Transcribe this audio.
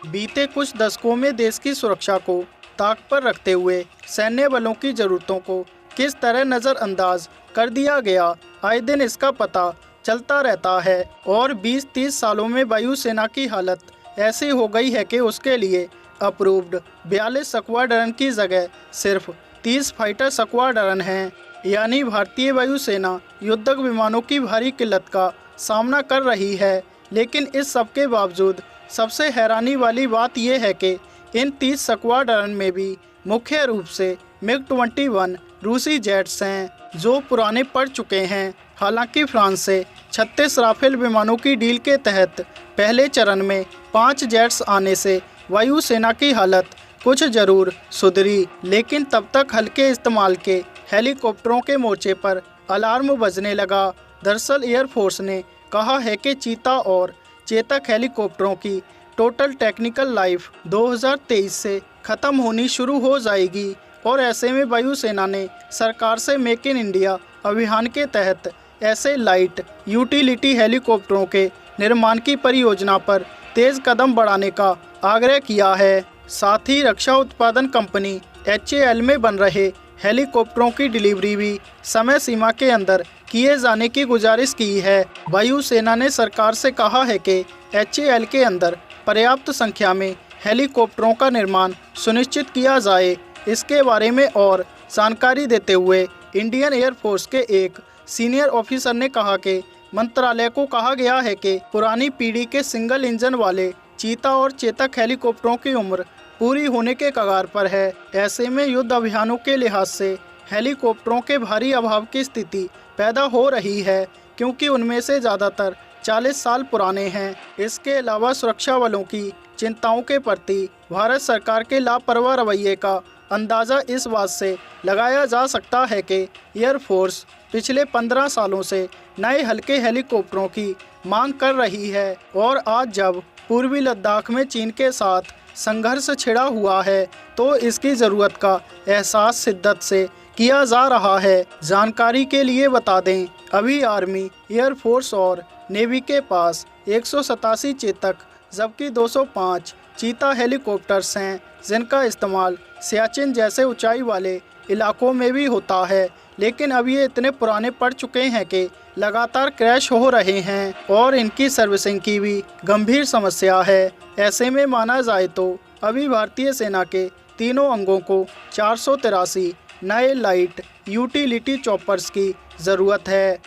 बीते कुछ दशकों में देश की सुरक्षा को ताक पर रखते हुए सैन्य बलों की जरूरतों को किस तरह नज़रअंदाज कर दिया गया, आए दिन इसका पता चलता रहता है। और 20-30 सालों में वायुसेना की हालत ऐसी हो गई है कि उसके लिए अप्रूव्ड 42 स्क्वाड्रन की जगह सिर्फ 30 फाइटर स्क्वाड्रन हैं। यानी भारतीय वायुसेना युद्धक विमानों की भारी किल्लत का सामना कर रही है। लेकिन इस सब के बावजूद सबसे हैरानी वाली बात यह है कि इन 30 स्क्वाड्रन में भी मुख्य रूप से MiG-21 रूसी जेट्स हैं जो पुराने पड़ चुके हैं। हालांकि फ्रांस से 36 राफेल विमानों की डील के तहत पहले चरण में 5 जेट्स आने से वायुसेना की हालत कुछ जरूर सुधरी, लेकिन तब तक हल्के इस्तेमाल के हेलीकॉप्टरों के मोर्चे पर अलार्म बजने लगा। दरअसल एयरफोर्स ने कहा है कि चीता और चेतक हेलीकॉप्टरों की टोटल टेक्निकल लाइफ 2023 से ख़त्म होनी शुरू हो जाएगी। और ऐसे में वायुसेना ने सरकार से मेक इन इंडिया अभियान के तहत ऐसे लाइट यूटिलिटी हेलीकॉप्टरों के निर्माण की परियोजना पर तेज़ कदम बढ़ाने का आग्रह किया है। साथ ही रक्षा उत्पादन कंपनी HAL में बन रहे हेलीकॉप्टरों की डिलीवरी भी समय सीमा के अंदर किए जाने की गुजारिश की है। वायुसेना ने सरकार से कहा है कि HAL के अंदर पर्याप्त संख्या में हेलीकॉप्टरों का निर्माण सुनिश्चित किया जाए। इसके बारे में और जानकारी देते हुए इंडियन एयरफोर्स के एक सीनियर ऑफिसर ने कहा कि मंत्रालय को कहा गया है कि पुरानी पीढ़ी के सिंगल इंजन वाले चीता और चेतक हेलीकॉप्टरों की उम्र पूरी होने के कगार पर है। ऐसे में युद्ध अभियानों के लिहाज से हेलीकॉप्टरों के भारी अभाव की स्थिति पैदा हो रही है, क्योंकि उनमें से ज़्यादातर 40 साल पुराने हैं। इसके अलावा सुरक्षा बलों की चिंताओं के प्रति भारत सरकार के लापरवाह रवैये का अंदाज़ा इस बात से लगाया जा सकता है कि एयरफोर्स पिछले 15 सालों से नए हल्के हेलीकॉप्टरों की मांग कर रही है। और आज जब पूर्वी लद्दाख में चीन के साथ संघर्ष छिड़ा हुआ है तो इसकी ज़रूरत का एहसास शिद्दत से किया जा रहा है। जानकारी के लिए बता दें, अभी आर्मी, एयरफोर्स और नेवी के पास 187 चेतक जबकि 205 चीता हेलीकॉप्टर्स हैं, जिनका इस्तेमाल सियाचिन जैसे ऊंचाई वाले इलाकों में भी होता है। लेकिन अब ये इतने पुराने पड़ चुके हैं कि लगातार क्रैश हो रहे हैं और इनकी सर्विसिंग की भी गंभीर समस्या है। ऐसे में माना जाए तो अभी भारतीय सेना के तीनों अंगों को 483 नए लाइट यूटिलिटी चॉपर्स की ज़रूरत है।